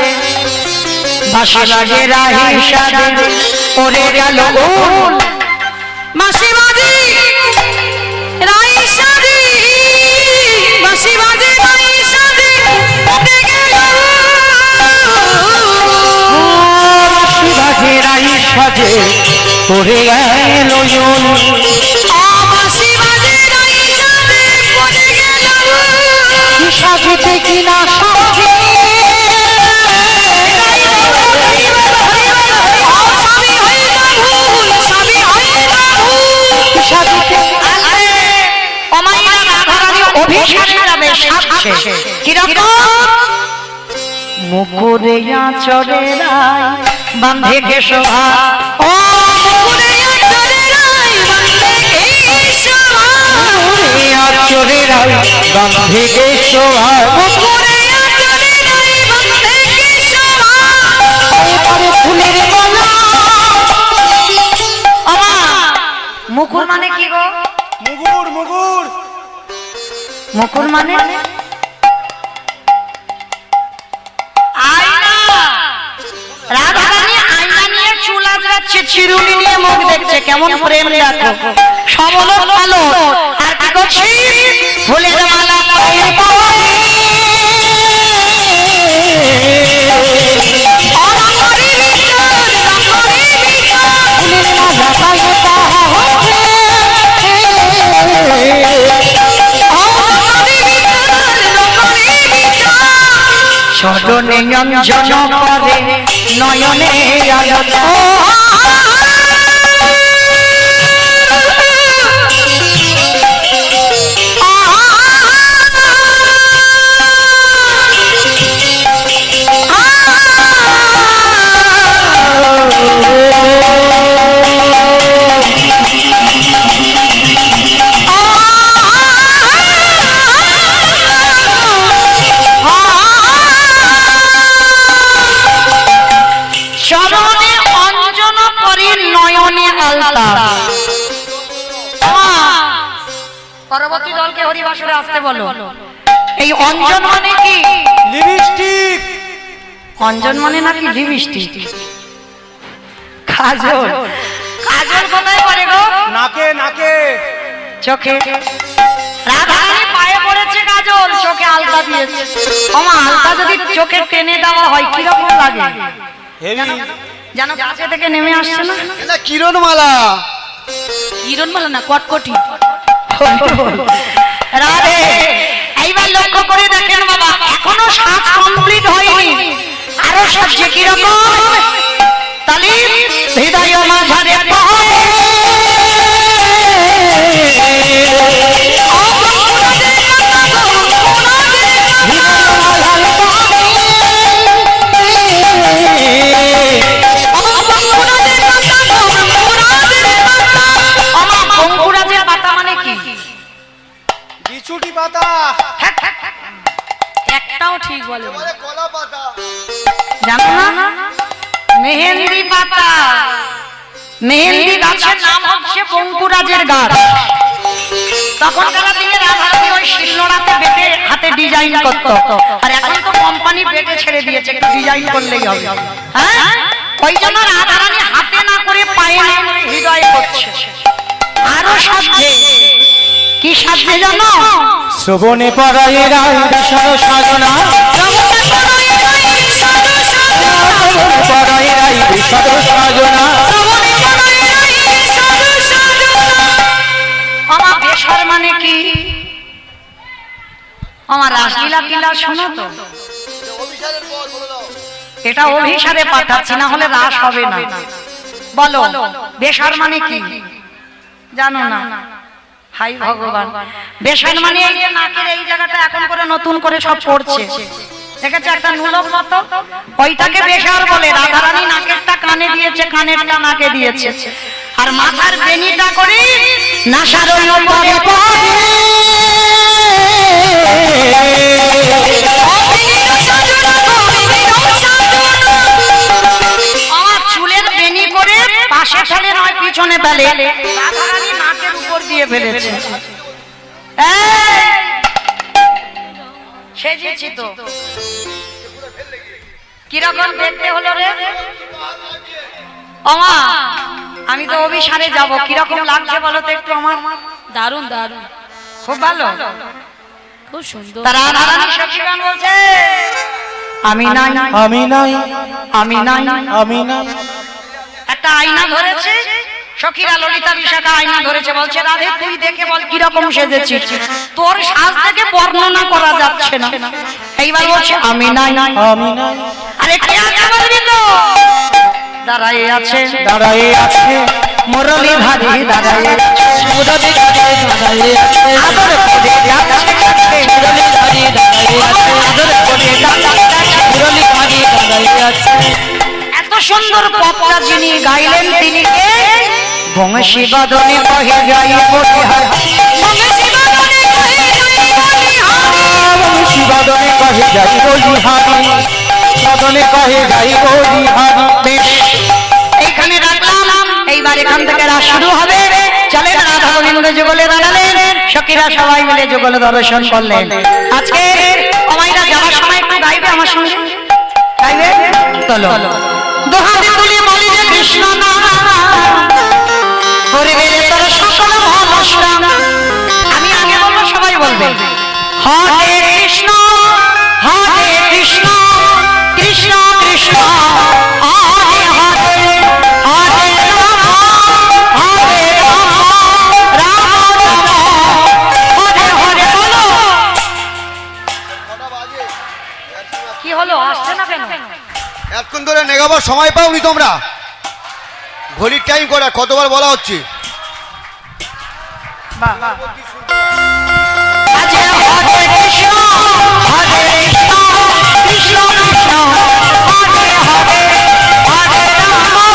বাঁশি বাজে রাহি সাজে ওরে গেল উল, বাঁশি বাজে রাহি সাজে বাঁশি বাজে রাহি সাজে ওরে গেল বাঁশি বাজে রাই সাজে পড়ে গেল উল, বাঁশি বাজে রাহি সাজে ওরে গেল কি সাজিতে কি না সাজে মুকুরে আঁচড়ে রায় বাঁধে কেশবা, ও মুকুরে আঁচড়ে রায় বাঁধে কেশবা, আচরে রাই বাঁধে কেশবা, মুকুরে আঁচড়ে রায় বাঁধে কেশবা, এবারে ফুলের মালা। আমা মুকুর মানে কি গো? মুগুর মুগুর মুকুর মানে আয়না। রাধারানী আয়না নিয়ে চুল আজরাচ্ছে, চিরুনি নিয়ে মুখ দেখছে, কেমন প্রেম দেখো। সবলক ভালো আর কি করছি, ফুলের মালা পায়ে পায়ে অরঙ্গরি ভিতর, রঙ্গরি ভিতর, ফুলের মালা পায়ে পায়ে সদনে অঞ্জন করে নয়নে আলোটা, চরণে অঞ্জন করি নয়নে আলতা। পরবর্তী দলকে হরিবাসরে আসতে বলো। এই অঞ্জন মানে কি? লিপস্টিক অঞ্জন মানে নাকি লিপস্টিক? কাজল। কাজল কোথায় পড়ে গো? নাকে নাকে চোখে। রাধারানী পায়ে পড়েছে কাজল, চোখে আলতা দিয়েছে। ওমা, আলতা যদি চোখে টেনে দেওয়া হয় কিরকম লাগে? হেভি যেন কাছে থেকে নেমে আসছে না? এটা কিরণমালা কিরণমালা না, কটকটি। রাধে, এইবার লক্ষ্য করে দেখেন বাবা, এখনো সাজ কমপ্লিট হয়নি, আরো সাজছে কিরকম? তালি হৃদয় মাঝারে পায় বিছুটি পাতা একটাও ঠিক বলে না। কলা পাতা জানো না? মেহেন্দি পাতা। মেহেন্দি গাছের নাম হচ্ছে বঙ্কুরাজের গাছ। তখনকার দিনে রাধারানী ওই শিলনোড়াতে বেটে হাতে ডিজাইন করতো, আর এখন তো কোম্পানি বেটে ছেড়ে দিয়েছে, একটু ডিজাইন করলেই হবে। হ্যাঁ, ওই জন্য রাধারানী হাতে না করে পায়ে না করে হৃদয়ে করছে। শ্রবণে পড়ায় রায় বিষয় সাধনা শ্রবণে পড়ায় রায় বিষয় সাধনা আমার বেশার মানে কি? আমার রাসলীলা টিলা শোনো তো, অভিশাপের পর বলে দাও। এটা অভিসারে পাঠাচ্ছি, না হলে রাস হবে না। বলো বেশার মানে কি জানো না? হাই ভগবান, বেশার মানে এই যে নাকের এই জায়গাটা এখন করে নতুন করে সব পড়ছে, দেখেছে একটা নুলক মতো, ওইটাকে বেশার বলে। রাধারানী নাকেরটা কানে দিয়েছে, কানেরটা নাকে দিয়েছে, আর মাথার বেনিটা করে নাসার ওই উপরে আমার চুলের বেনি করে পাশে ফেলে নয় পিছনে ফেলে, রাধারানী নাকের উপর দিয়ে ফেলেছে। সেজেছি তো, কিরকম দেখতে হলো রে? ওমা আমি তো অভিসারে যাব, কিরকম লাগছে বলো তো একটু আমার? দারুণ দারুণ, খুব ভালো। খুব সুন্দর। তারা রাধারানী সখীগণ বলছে আমি নাই, আমি নাই, আমি নাই। আমি নাই। একটা আয়না ধরেছে সখীরা, ললিতা বিশাখা আয়না ধরেছে, বলছে রাধে তুই দেখে বল কিরকম সেজেছিস, তোর সাজ থেকে বর্ণনা করা যাচ্ছে না। এইবার বলছে আমি নাই, আমি নাই। আরে কে আছে বলবি তো? দাঁড়ায় আছে, দাঁড়ায়ে আছে মুরলী ধারী দাঁড়ায় আছে, মুরলী ধারে দাঁড়ায়ে আছে আদর করে যাচ্ছে কাছে, মুরলী ধারে দাঁড়ায়ে আছে আদর করে যাচ্ছে। মুরলী ধারে দাঁড়ায়ে আছে। এত সুন্দর পপটা যিনি গাইলেন তিনি কে? বংশী বদনে কহে যাই বলিহার, বংশী বদনে কহে যাই বলিহার, বংশী বাদনে কহে যাই বলিহারি, বাদনে কহে যাই বলিহারি। বেশ এইখানে রাখলাম, এইবার এখান থেকে রাস শুরু হবে। চলেন রাধা গোবিন্দ যুগলে দাঁড়ালেন, সখীরা সবাই মিলে যুগল দর্শন করলেন। আজকে আমাইরা যাওয়ার সময় একটু গাইবে আমার সঙ্গে, গাইবে? চলো দোহাতে তুলি বলি যে কৃষ্ণ নাম হরিবে রে তোর সকল মনস্কাম। আমি আগে বলবো, সবাই বলবে হরে কৃষ্ণ হরে কৃষ্ণ কৃষ্ণ কৃষ্ণ হরে হরে, হরে রাম হরে রাম রাম রাম হরে হরে। বলো কটা বাজে? কি হলো, আসছে না কেন? এতক্ষণ ধরে নেগাবার সময় পাওনি তোমরা? ঘড়ির টাইম করা, কতবার বলা হচ্ছে? আজকে হরে কৃষ্ণ হরে কৃষ্ণ কৃষ্ণ কৃষ্ণ হরে হরে, হরে রাম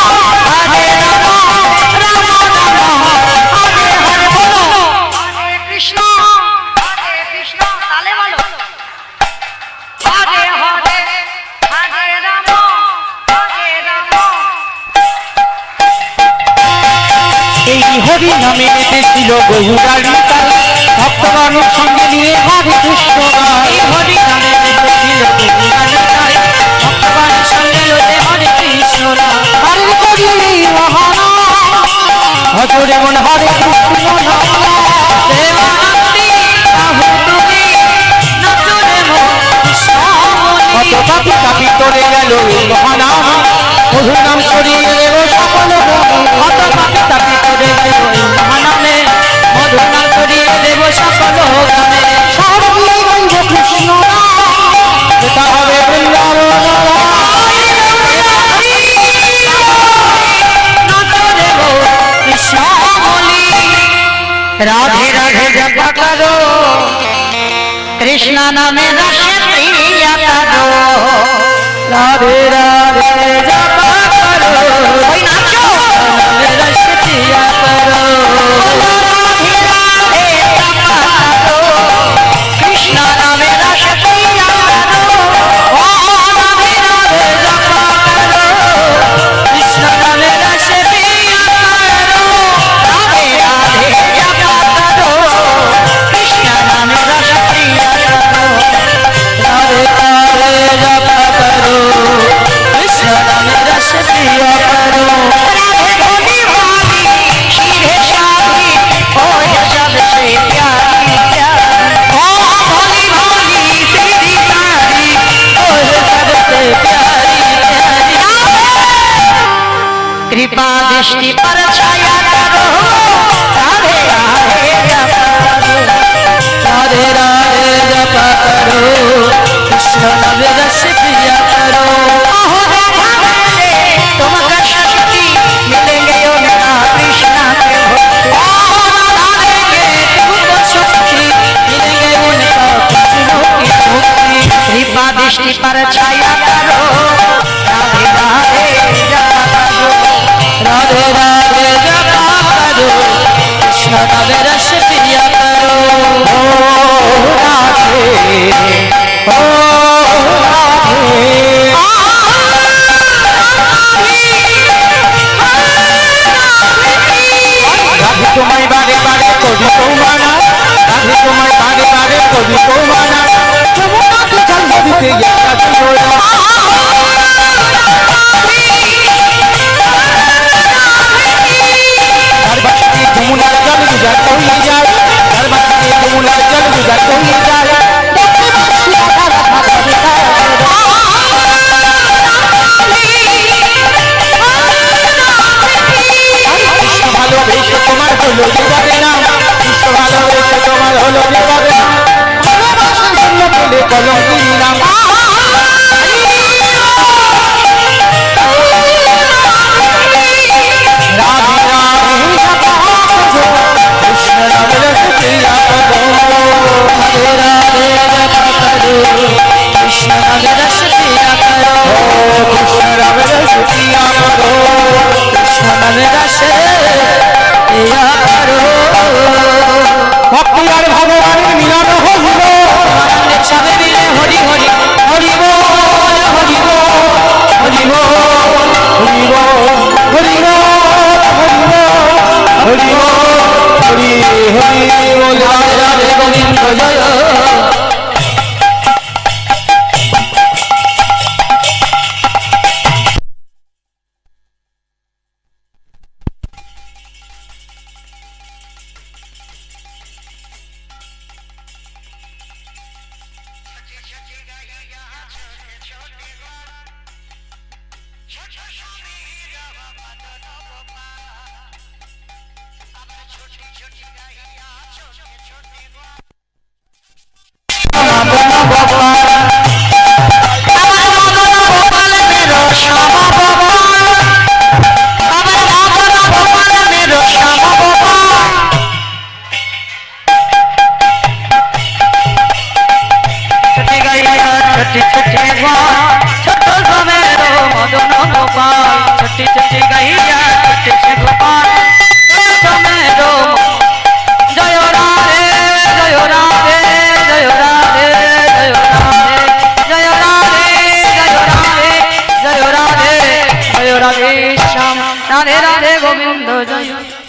হরে রাম রাম রাম হরে হরে। বলো হরে কৃষ্ণ হরে কৃষ্ণ, তালে বলো হরে হরে, হরে রাম হরে রাম। এই হরি নামে মেতেছিল বহুরারি তাল, ভক্তগণের সঙ্গে নিয়ে হরে কৃষ্ণ গায়। এই হরি নামে মেতেছিল বহুরারি তাল, ভক্তগণের সঙ্গে লইতে হরে কৃষ্ণ নাম। হরে করি মহানা হজরে মন হরে কৃষ্ণ নাম। দেবানন্দী রাহু তুমি নচরে মো কৃষ্ণ বলি। কত পাপি পাপি করে গেল এই মহানাম, মধুর নাম ছড়িয়ে দেব সকল গ্রামে। কত পাপি তাপি করে গেল এই মহানামে, মধুর নাম ছড়িয়ে দেব সকল গ্রামে। সব দিয়ে গাইব কৃষ্ণ নাম, যেটা হবে বৃন্দাবন। নচরে মো কৃষ্ণ বলি। রাধে রাধে জপা করো, কৃষ্ণ নামে রসে প্রিয়া করো। রাধে রাধে জপা করো, ওই নাচো নামে রস প্রিয়া করো। রাধে রাধে জপা করো, কৃষ্ণ নামে রসে প্রিয়া করো। ও রাধে রাধে জপা করো, কৃষ্ণ নামে রসে প্রিয়া করো। রাধে রাধে জপা করো, কৃষ্ণ নামে রসে প্রিয়া করো। রাধে রাধে জপা করো, কৃষ্ণ নামে রস দৃষ্টি पर छाया करो राधे राधे जप करो राधे राधे जप करो कृष्ण नाम रस पिया करो ओहो राधा मिले तुमका शक्ति मिलेंगे यो मेरा कृष्णा के भक्ति ओहो राधा देंगे तुमको शक्ति मिलेंगे उनका कृष्णों की मुक्ति कृपा दृष्टि पर छाया करो राधे राधे जप करो राधे राधे जप करो कृष्ण नाम रस पिया करो ओ राधे ओ राधे तुम्हारी बारे बारे कभी को माना राधे तुम्हारी बारे बारे कभी को माना যমুনা তো জল নদীতে একটা ঝোড়া তার বাড়িতে যমুনার জল গুজার হয়ে যায় তার বাড়িতে যমুনার জল গুজার হয়ে যায় দেখতে পাচ্ছি রাধা রাধা কৃষ্ণ ভালোবেসে তোমার হলো জীবনে নাম কৃষ্ণ ভালোবেসে তোমার হলো জীবনে নাম ভালোবাসার জন্য বলে কলঙ্কিনী নাম রাধে রাধে কৃষ্ণ নাম রস পিয়া করো রাধে রাধে জপ করো কৃষ্ণ নাম রস পিয়া করো কৃষ্ণ নাম রস পিয়া করো কৃষ্ণ নাম রস পিয়া করো ভক্তি আর ভগবানের মিলন হইল আমাদের সবে মিলে হরি হরি হরি বল হরি বল হরি বল হরি বল হরি বল হরি বল হরি হরি বল রাধে রাধে গোবিন্দ জয় আমার মদন গোপাল মেরো শ্যাম গোপাল আমার মদন গোপাল মেরো শ্যাম গোপাল ছোটি গাইয়া ছোটি ছোটি গান ছোট মেরো মদন গোপাল ছোটি ছোটি গাইয়া ছোটি ছোটি গোপাল ছোট মেরো জয় রাধে জয় রাধে জয় রাধে জয় রাধে জয় রাধে জয় রাধে জয় রাধে জয় রাধে শ্যাম রাধে রাধে গোবিন্দ জয়